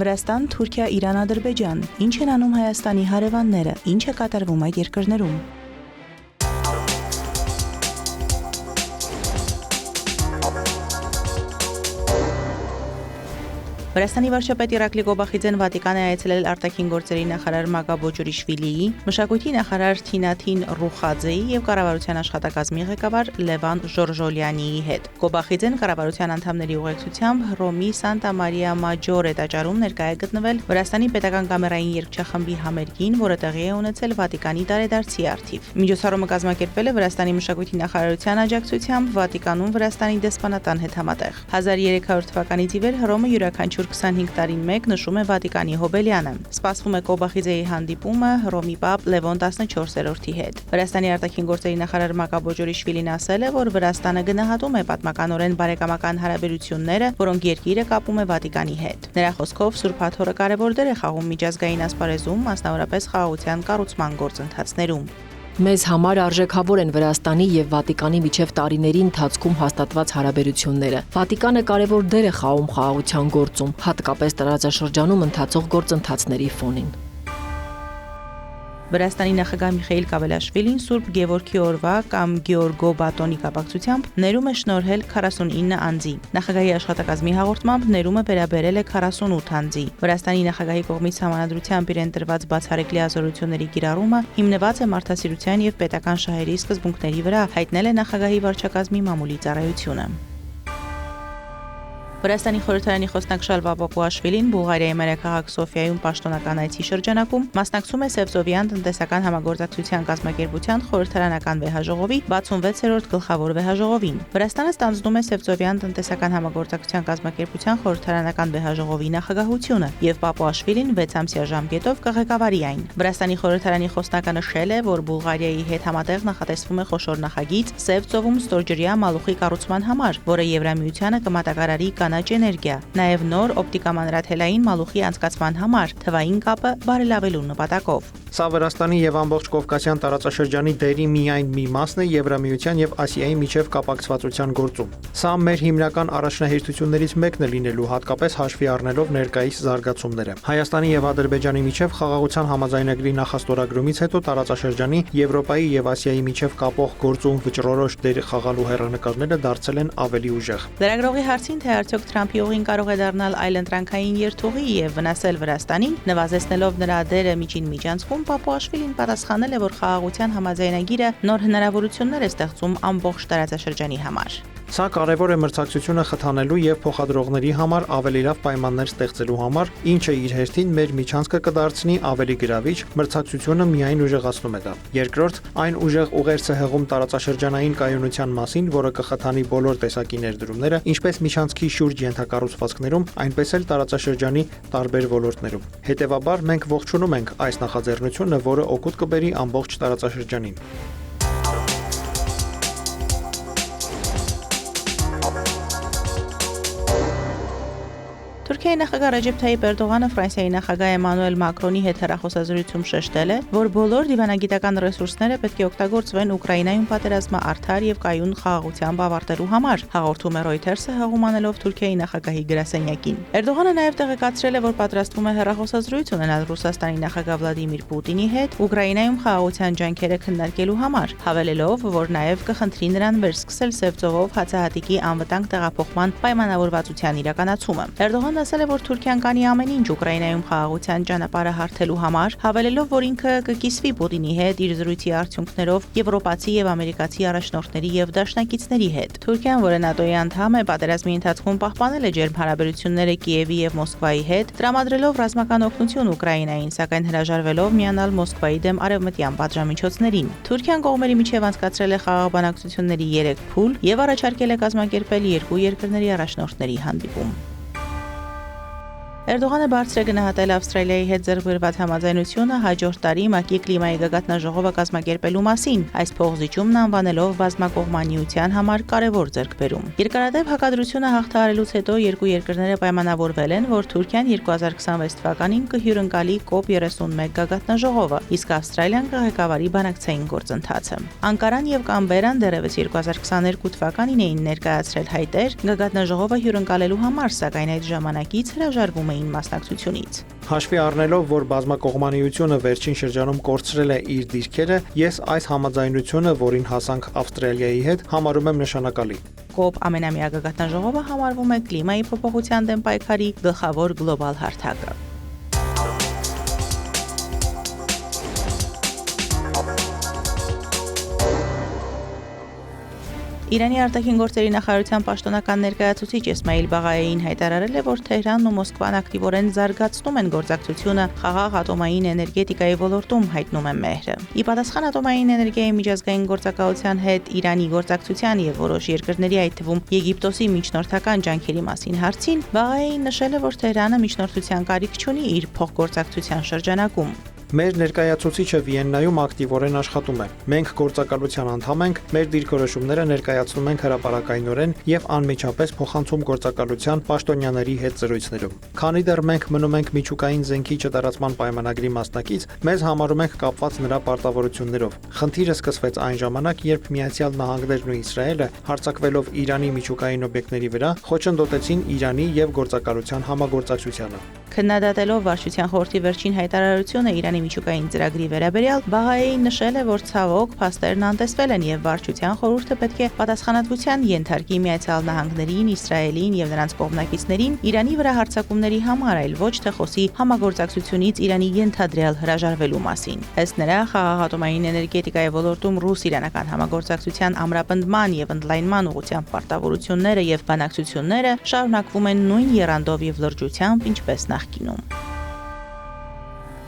Վրաստան, Թուրքիա, Իրան, Ադրբեջան։ Ինչ են անում Հայաստանի հարևանները, ինչ է կատարվում այդ երկրներում։ Վրաստանի վարչապետ Իրակլի Գոբախիձեն Վատիկան է այցելել արտաքին գործերի նախարար Մագա Բոջուրիշվիլիի, մշակույթի նախարար Թինաթին Ռուխաձեի եւ կառավարության աշխատակազմի ղեկավար Լևան Ժորժոլյանիի հետ։ Գոբախիձեն կառավարության անդամների ուղեկցությամբ Ռոմի Սանտա Մարիա Մաջորե տաճարում ներկայ է գտնվել Վրաստանի պետական կամերային երգչախմբի համերգին, որը տեղի է ունեցել Վատիկանի տարեդարձի առթիվ։ Միջոցառումը կազմակերպվել է Վրաստանի մշակույթի նախարարության աջակցությամբ Վատիկանում Վրաստանի դեսպանատան հետ համատեղ։ 1300 թվականից ի վեր Հռոմը յուրաքանչյուր 25 տարին մեկ նշում է Վատիկանի հոբելյանը։ Սպասվում է Գոբախիձեի հանդիպումը Հռոմի պապ Լևոն 14-րդի հետ։ Վրաստանի արտաքին գործերի նախարար Մագա Բոջուրիշվիլին ասել է, որ Վրաստանը գնահատում է պատմականորեն բարեկամական հարաբերությունները, որոնք երկիրը կապում է Վատիկանի հետ։ Նրա խոսքով Սուրբ Աթոռը կարևոր դեր է խաղում միջազգային ասպարեզում, մասնավորապես խաղաղության կառուցման գործընթացներում։ Մեզ համար արժեքավոր են Վրաստանի եւ Վատիկանի միջև տարիների ընթացքում հաստատված հարաբերությունները։ Վատիկանը կարևոր դեր է խաղում խաղաղության գործում, հատկապես տարածաշրջանում ընթացող գործընթացների ֆոնին։ Վրաստանի նախագահ Միխայիլ Կավելաշվիլին Սուրբ Գևորգի օրվա կամ Գեորգո Բատոնի կապակցությամբ ներում է շնորհել 49 անձի։ Նախագահի աշխատակազմի հաղորդմամբ ներումը վերաբերել է 48 անձի։ Վրաստանի նախագահի կողմից համանadrությամբ իրեն տրված բացառիկ լիազորությունների կիրառումը հիմնված է մարդասիրության եւ պետական շահերի սկզբունքների վրա, հայտնել է նախագահի վարչակազմի մամուլի ծառայությունը։ Վրաստանի խորհրդարանի խոսնակ Շալվա Պապուաշվիլին Բուլղարիայի մայրաքաղաք Սոֆիայում պաշտոնական այցի շրջանակում մասնակցում է Սևծովյան տնտեսական համագործակցության կազմակերպության խորհրդարանական վեհաժողովի 66-րդ գլխավոր վեհաժողովին։ Վրաստանը ստանձնում է Սևծովյան տնտեսական համագործակցության կազմակերպության խորհրդարանական վեհաժողովի նախագահությունը եւ Պապուաշվիլին 6 ամսյա ժամկետով կղեկավարի այն։ Վրաստանի խորհրդարանի խոսնակը նշել է, որ Բուլղարիայի հետ համատեղ նախատեսվում է խոշոր նախագիծ Սևծովում ստորջրյա մալուխի կառուցման համար, որը Եվրամիությանը կմատակարարի կանաչ էներգիա, նաև նոր օպտիկամանրաթելային մալուխի անցկացման համար թվային կապը բարելավելու նպատակով։ Սա Վրաստանի եւ ամբողջ Կովկասյան տարածաշրջանի դերի միայն մի մասն է Եվրամիության եւ Ասիայի միջև կապակցվածության գործում։ Սա մեր հիմնական առաջնահերթություններից մեկն է լինելու, հատկապես հաշվի առնելով ներկայիս զարգացումները։ Հայաստանի եւ Ադրբեջանի միջև խաղաղության համաձայնագրի նախաստորագրումից հետո տարածաշրջանի Եվրոպայի եւ Ասիայի միջև կապող գործում վճռորոշ դեր խաղալու հեռանկարները դարձել են ավելի ուժեղ։ Լրագրողի հարցին, թե արդյոք Թրամփի ուղին կարող է դառնալ այլընտրանքային երթուղի եւ վնասել Վրաստանին, նվազեցնելով նրա դերը միջին միջանցքում, Պապուաշվիլին պատասխանել է, որ խաղաղության համաձայնագիրը նոր հնարավորություններ է ստեղծում ամբողջ տարածաշրջանի համար։ Սա կարևոր է մրցակցությունը խթանելու եւ փոխադրողների համար ավելի լավ պայմաններ ստեղծելու համար, ինչը իր հերթին մեր միջանցքը կդարձնի ավելի գրավիչ, մրցակցությունը միայն ուժեղացնում է դա։ Երկրորդ, այն ուժեղ ուղերձ է հղում տարածաշրջանային կայունության մասին, որը կխթանի բոլոր տեսակի ներդրումները, ինչպես միջանցքի շուրջ ենթակառուցվածքներում, այնպես էլ տարածաշրջանի տարբեր ոլորտներում։ Հետևաբար մենք ողջունում ենք այս նախաձեռնությունը, որը օգուտ կբերի ամբողջ տարածաշրջանին։ Թուրքիայի նախագահ Ռեջեփ Թայիփ Էրդողանը Ֆրանսիայի նախագահ Էմանուել Մակրոնի հետ հեռախոսազրույցում շեշտել է, որ բոլոր դիվանագիտական ռեսուրսները պետք է օգտագործվեն Ուկրաինայում պատերազմը արդար եւ կայուն խաղաղությամբ ավարտելու համար, հաղորդում է Reuters-ը հղում անելով Թուրքիայի նախագահի գրասենյակին։ Էրդողանը նաեւ տեղեկացրել է, որ պատրաստվում է հեռախոսազրույց ունենալ Ռուսաստանի նախագահ Վլադիմիր Պուտինի հետ Ուկրաինայում խաղաղության ջանքերը քննարկելու համար, հավելելով, որ նաեւ կխնդրի նրան վերսկսել Սևծովով հացահատիկի անվտանգ տեղափոխման պայմանավորվածության իրականացումը։ Էրդողանը ասել է, որ Թուրքիան կանի ամեն ինչ Ուկրաինայում խաղաղության ճանապարհը հարթելու համար, հավելելով, որ ինքը կկիսվի Պուտինի հետ իր զրույցի արդյունքներով եվրոպացի եւ ամերիկացի առաջնորդների եւ դաշնակիցների հետ։ Թուրքիան, որը ՆԱՏՕ-ի անդամ է, պատերազմի ընթացքում պահպանել է ջերմ հարաբերությունները Կիևի եւ Մոսկվայի հետ, տրամադրելով ռազմական օգնություն Ուկրաինային, սակայն հրաժարվելով միանալ Մոսկվայի դեմ արևմտյան պատժամիջոցներին։ Թուրքիան կողմերի միջև անցկացրել է խաղաղ բանակցությունների 3 փուլ եւ առաջարկել է կազմակերպել երկու երկրների առաջնորդների հանդիպում։ Էրդողանը բարձր է գնահատել Ավստրալիայի հետ ձեռք բերված համաձայնությունը հաջորդ տարի ՄԱԿ-ի կլիմայի գագաթնաժողովը կազմակերպելու մասին, այս փոխզիջումն անվանելով բազմակողմանիության համար կարևոր ձեռքբերում։ Երկարատև հակադրությունը հաղթահարելուց հետո երկու երկրները պայմանավորվել են, որ Թուրքիան 2026 թվականին կհյուրընկալի COP31 գագաթնաժողովը, իսկ Ավստրալիան կղեկավարի բանակցային գործընթացը։ Անկարան եւ Կամբերան դեռևս 2022 թվականին էին ներկայացրել հայտեր գագաթնաժողովը հյուրընկալելու համար, սակայն այդ ժամանակից հրաժարվում ԼՂՀ-ի մասնակցությունից։ Հաշվի առնելով, որ բազմակողմանիությունը վերջին շրջանում կորցրել է իր դիրքերը, ես այս համաձայնությունը, որին հասանք Ավստրալիայի հետ, համարում եմ նշանակալի։ COP ամենամյա գագաթնաժողովը համարվում է կլիմայի փոփոխության դեմ պայքարի գլխավոր գլոբալ հարթակը։ Իրանի արտաքին գործերի նախարարության պաշտոնական ներկայացուցիչ Էսմայիլ Բաղայեին հայտարարել է, որ Թեհրանն ու Մոսկվան ակտիվորեն զարգացնում են գործակցությունը խաղաղ ատոմային էներգետիկայի ոլորտում, հայտնում է Մեհրը։ Ի պատասխան ատոմային էներգիայի միջազգային գործակալության հետ Իրանի գործակցության եւ որոշ երկրների, այդ թվում Եգիպտոսի միջնորդական ջանքերի մասին հարցին, Բաղայեին նշել է, որ Թեհրանը միջնորդության կարիք չունի իր փոխգործակցության շրջանակում։ Մեր ներկայացուցիչը Վիեննայում ակտիվորեն աշխատում է։ Մենք գործակալության անդամ ենք, մեր դիրքորոշումները ներկայացնում ենք հրապարակայնորեն եւ անմիջապես փոխանցում գործակալության պաշտոնյաների հետ զրույցներում։ Քանի դեռ մենք մնում ենք միջուկային զենքի չտարածման պայմանագրի մասնակից, մեզ համարում ենք կապված նրա պարտավորություններով։ Խնդիրը սկսվեց այն ժամանակ, երբ Միացյալ Նահանգներն ու Իսրայելը հարձակվելով Իրանի միջուկային օբյեկտների վրա, խոչընդոտեցին Իրանի եւ գործակալության համագործակցությանը։ Քննադատելով Վարչության խորհրդի վերջին հայտարարությունը Իրանի միջուկային ծրագրի վերաբերյալ, Բաղայեին նշել է, որ ցավոք փաստերն անտեսվել են եւ Վարչության խորհուրդը պետք է պատասխանատվության ենթարկի Միացյալ Նահանգներին, Իսրայելին եւ նրանց կողմնակիցներին Իրանի վրա հարձակումների համար, այլ ոչ թե խոսի համագործակցությունից Իրանի ենթադրյալ հրաժարվելու մասին։ Ըստ նրա, խաղաղ ատոմային էներգետիկայի ոլորտում ռուս-իրանական համագործակցության ամրապնդման եւ ընդլայնման ուղղությամբ պարտավորությունները եւ բանակցությունները շարունակվում են նույն եռանդով եւ լրջությամբ, ինչպես նախկինում։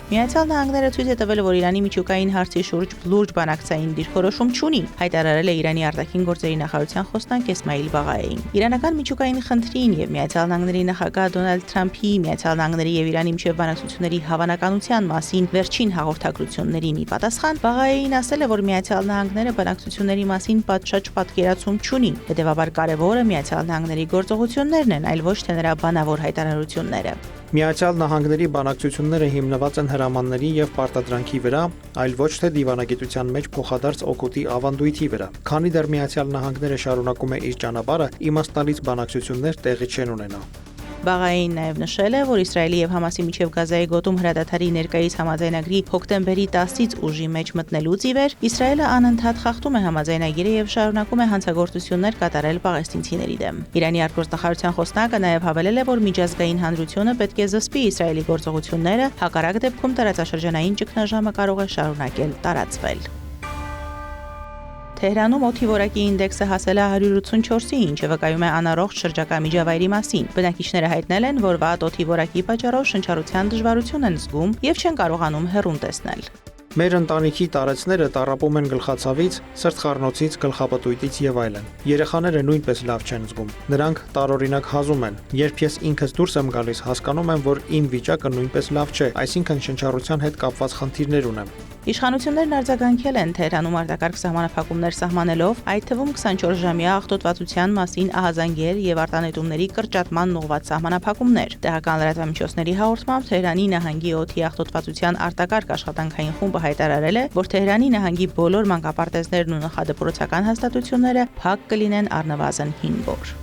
Միացյալ Նահանգները ցույց է տվել, որ Իրանի միջուկային հարցի շուրջ լուրջ բանակցային դիրքորոշում չունի, հայտարարել է Իրանի արտաքին գործերի նախարարության խոսնակ Էսմայիլ Բաղայեին։ Իրանական միջուկային խնդրին եւ Միացյալ Նահանգների նախագահ Դոնալդ Թրամփի Միացյալ Նահանգների եւ Իրանի միջև բանակցությունների հավանականության մասին վերջին հաղորդագրություններին ի պատասխան, Բաղայեին ասել է, որ Միացյալ Նահանգները բանակցությունների մասին պատշաճ պատկերացում չունի, հետեւաբար կարևորը Միացյալ Նահանգների գործողություններն են, այլ ոչ թե նրա բանավոր հայտարարությունները։ Միացյալ Նահանգների բանակցությունները հիմնված են հրամանների եւ պարտադրանքի վրա, այլ ոչ թե դիվանագիտության մեջ փոխադարձ օգուտի ավանդույթի վրա։ Քանի դեռ Միացյալ Նահանգները շարունակում է իր ճանապարհը, իմաստալից բանակցություններ տեղի չեն ունենա։ Բաղայեին նաև նշել է, որ Իսրայելի եւ Համասի միջև Գազայի գոտում հրադադարի ներկայիս համաձայնագրի հոկտեմբերի 10-ից ուժի մեջ մտնելուց ի վեր Իսրայելը անընդհատ խախտում է համաձայնագիրը եւ շարունակում է հանցագործություններ կատարել պաղեստինցիների դեմ։ Իրանի արտգործնախարարության խոսնակը նաև հավելել է, որ միջազգային հանրությունը պետք է զսպի Իսրայելի գործողությունները, հակառակ դեպքում տարածաշրջանային ճգնաժամը կարող է շարունակել տարածվել։ Թեհրանում օդի որակի ինդեքսը հասել է 184-ի, ինչը վկայում է անառողջ շրջակա միջավայրի մասին։ Բնակիչները հայտնել են, որ վատ օդի որակի պատճառով շնչառության դժվարություն են զգում եւ չեն կարողանում հեռուն տեսնել։ Մեր ընտանիքի տարեցները տառապում են գլխացավից, սրտխառնոցից, գլխապտույտից եւ այլն։ Երեխաները նույնպես լավ չեն զգում։ Նրանք տարօրինակ հազում են։ Երբ ես ինքս դուրս եմ գալիս, հասկանում եմ, որ իմ վիճակը նույնպես լավ չէ, այսինքն շնչառության հետ կապված խնդիրներ ունեմ։ Իշխանություններն արձագանքել են Թեհրանում արտակարգ սահմանափակումներ սահմանելով, այդ թվում 24-ժամյա աղտոտվածության մասին ահազանգեր եւ արտանետումների կրճատման ուղղված սահմանափակումներ։ Տեղական լրատվամիջոցների հաղորդմամբ Թեհրանի նահանգի օդի աղտոտվածության արտակարգ աշխատանքային խումբը հայտարարել է, որ Թեհրանի նահանգի բոլոր մանկապարտեզներն ու նախադպրոցական հաստատությունները փակ կլինեն առնվազն 5 օր։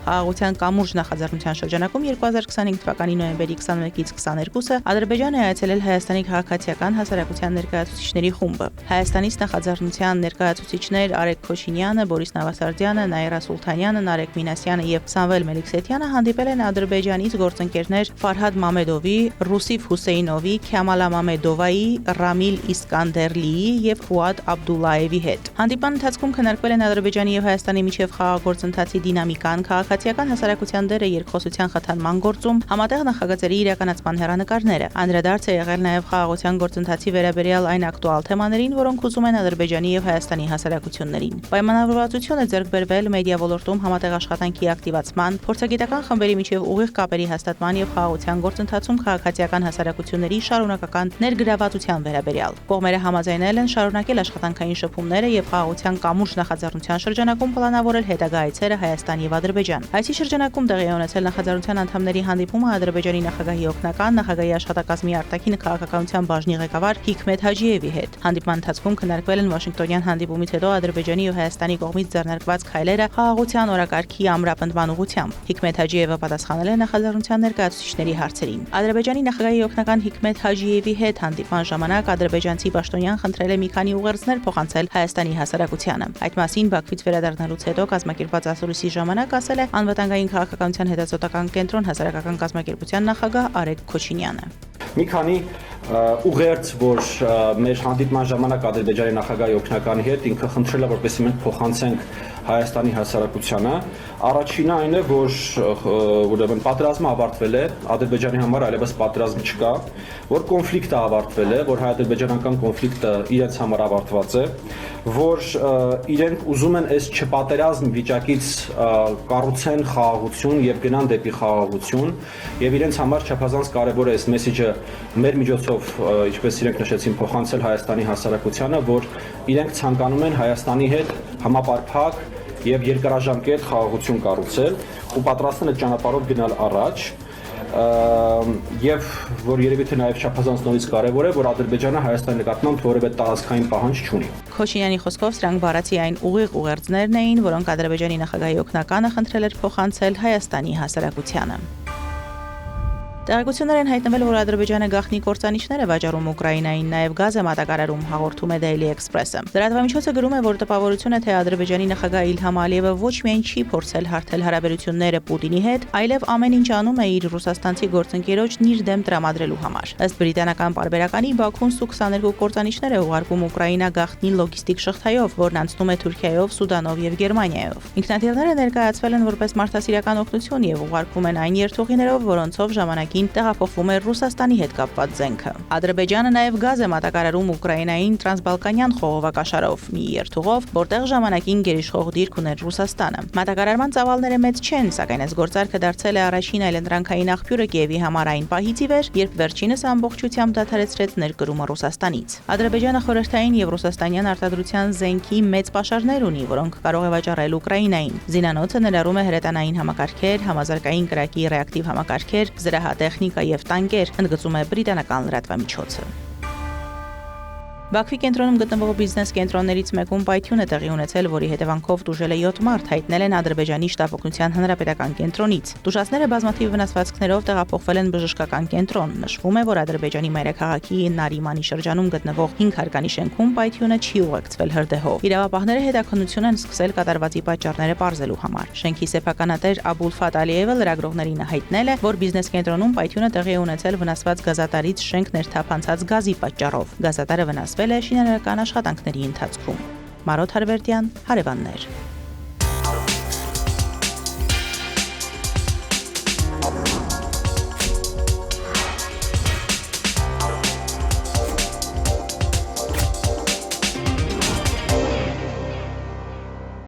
Խաղաղության կամուրջ նախաձեռնության շրջանակում 2025 թվականի նոյեմբերի 21-ից 22-ը Ադրբեջանը այցելել Հայաստանի քաղաքացիական հասարակության ներկայացուցիչների խումբը։ Հայաստանից նախաձեռնության ներկայացուցիչներ Արեգ Քոչինյանը, Բորիս Նավասարդյանը, Նաիրա Սուլթանյանը, Նարեկ Մինասյանը եւ Սամվել Մելիքսեթյանը հանդիպել են Ադրբեջանից գործընկերներ Ֆարհադ Մամեդովի, Ռուսիֆ Հուսեյնովի, Քյամալա Մամեդովայի, Ռամիլ Իսկանդերլիի եւ Ֆուադ Աբդուլլաևի հետ։ Հանդիպման ընթացքում քննարկվել են Ադրբեջանի եւ Հայաստանի միջև խաղաղ գործընթացի դինամիկան, քաղաքացիական հասարակության դերը երկխոսության խթանման գործում, համատեղ նախագծերի իրականացման հեռանկարները։ Անդրադարձ է եղել նաև խաղաղության գործընթացի վերաբերյալ այն ակտուալ թեմաներին, որոնք հուզում են Ադրբեջանի եւ Հայաստանի հասարակություններին։ Պայմանավորվածություն է ձեռք բերվել մեդիա ոլորտում համատեղ աշխատանքի ակտիվացման, փորձագիտական խմբերի միջև ուղիղ կապերի հաստատման եւ խաղաղության գործընթացում քաղաքացիական հասարակությունների շարունակական ներգրավվածության վերաբերյալ։ Կողմերը համաձայնել են շարունակել աշխատանքային շփումները եւ խաղաղության կամուրջ նախաձեռնության շրջանակում պլանավորել հետագա այցերը Հայաստան եւ Ադրբեջան։ Այսի շրջանակում տեղի ունեցել նախաձեռնության անդամների հանդիպումը Ադրբեջանի նախագահի օգնական, նախագահի աշխատակազմի արտաքին քաղաքականության բաժնի ղեկավար Հիկմեթ Հաջիևի հետ։ Հանդիպման ընթացքում քննարկվել են Վաշինգտոնյան հանդիպումից հետո Ադրբեջանի ու Հայաստանի կողմից ձեռնարկված քայլերը խաղաղության օրակարգի ամրապնդման ուղղությամբ։ Հիկմեթ Հաջիևը պատասխանել է նախաձեռնության ներկայացուցիչների հարցերին։ Ադրբեջանի նախագահի օգնական Հիկմեթ Հաջիևի հետ հանդիպման ժամանակ ադրբեջանցի պաշտոնյան խնդրել է մի քանի ուղերձներ փոխանցել Հայաստանի հասարակությանը։ Այդ մասին Բաքվից վերադառնալուց հետո կազմակերպված ասուլիսի ժամանակ ասել է անվտանգային քաղաքականության հետազոտական կենտրոն հասարակական կազմակերպության նախագահ Արեգ Քոչինյանը։ Մի քանի ուղերձ, որ մեր հանդիպման ժամանակ Ադրբեջանի նախագահի օգնականի հետ ինքը խնդրել է, որպեսզի մենք փոխանցենք Հայաստանի հասարակությանը։ Առաջինը այն է, որ ուրեմն պատերազմը ավարտվել է, Ադրբեջանի համար այլևս պատերազմ չկա, որ կոնֆլիկտը ավարտվել է, որ հայ-ադրբեջանական կոնֆլիկտը իրենց համար ավարտված է, որ իրենք ուզում են այս չպատերազմ վիճակից կառուցեն խաղաղություն եւ գնան դեպի խաղաղություն, եւ իրենց համար չափազանց կարեւոր է այս մեսեջը մեր միջոցով, ինչպես իրենք նշեցին, փոխանցել Հայաստանի հասարակությանը, որ իրենք ցանկանում են Հայաստանի հետ համապարփակ եւ երկարաժամկետ խաղաղություն կառուցել ու պատրաստ են այդ ճանապարհով գնալ առաջ, եւ որ երևի թե նաեւ չափազանց նորից կարեւոր է, որ Ադրբեջանը Հայաստանի նկատմամբ որևէ տարածքային պահանջ չունի։ Քոչինյանի խոսքով սրանք բառացի այն ուղիղ ուղերձներն էին, որոնք Ադրբեջանի նախագահի օգնականը խնդրել էր փոխանցել Հայաստանի հասարակությանը։ Տեղեկություններ են հայտնվել, որ Ադրբեջանը գաղտնի կործանիչներ է վաճառում Ուկրաինային, նաև գազ է մատակարարում, հաղորդում է Daily Express-ը։ Լրատվամիջոցը գրում է, որ տպավորություն է, թե Ադրբեջանի նախագահ Իլհամ Ալիևը ոչ միայն չի փորձել հարթել հարաբերությունները Պուտինի հետ, այլև ամեն ինչ անում է իր ռուսաստանցի գործընկերոջն իր դեմ տրամադրելու համար։ Ըստ բրիտանական պարբերականի, Բաքուն Սու-22 կործանիչներ է ուղարկում Ուկրաինա գաղտնի լոգիստիկ շղթայով, որն անցնում է Թուրքիայով, Սուդանով եւ Գերմանիայով։ Ինքնաթիռները ներկայացվել են որպես մարդասիրական օգնություն եւ ուղարկվում են այն երթուղիներով, որոնցով ժամանակին տեղափոխվում է Ռուսաստանի հետ կապված զենքը։ Ադրբեջանը նաև գազ է մատակարարում Ուկրաինային տրանսբալկանյան խողովակաշարով, մի երթուղով, որտեղ ժամանակին գերիշխող դիրք ուներ Ռուսաստանը։ Մատակարարման ծավալները մեծ չեն, սակայն այս գործարքը դարձել է առաջին այլընտրանքային աղբյուրը Կիևի համար այն պահից ի վեր, երբ վերջինս ամբողջությամբ դադարեցրեց ներկրումը Ռուսաստանից։ Ադրբեջանը խորհրդային եւ ռուսաստանյան արտադրության զենքի մեծ պաշարներ ունի, որոնք կարող է վաճառել Ուկրաինային։ Զինանոցը ներառում է հրետանային համակարգեր, համազարգային կրակի ռեակտիվ համակարգեր, զրահատեխնիկա եւ տանկեր, ընդգծում է բրիտանական լրատվամիջոցը։ Բաքվի կենտրոնում գտնվող բիզնես կենտրոններից մեկում պայթյուն է տեղի ունեցել, որի հետևանքով տուժել է 7 մարդ, հայտնել են Ադրբեջանի շտապ օգնության հանրապետական կենտրոնից։ Տուժածները բազմաթիվ վնասվածքներով տեղափոխվել են բժշկական կենտրոն։ Նշվում է, որ Ադրբեջանի մայրաքաղաքի Նարիմանի շրջանում գտնվող 5 հարկանի շենքում պայթյունը չի ուղեկցվել հրդեհով։ Իրավապահները հետաքննություն են սկսել կատարվածի պատճառները պարզելու համար։ Շենքի սեփականատեր Աբուլ Ֆաթ Ալիևը լրագրողներին հայտնել է, որ բիզնես կենտրոնում պայթյունը տեղի ունեցել վնասված գազատարից շենք ներթափանցած գազի պատճառով։ Գազատարը վնասվել է շինարարական աշխատանքների ընթացքում։ Մարոթ Հարվերդյան, Հարևաններ։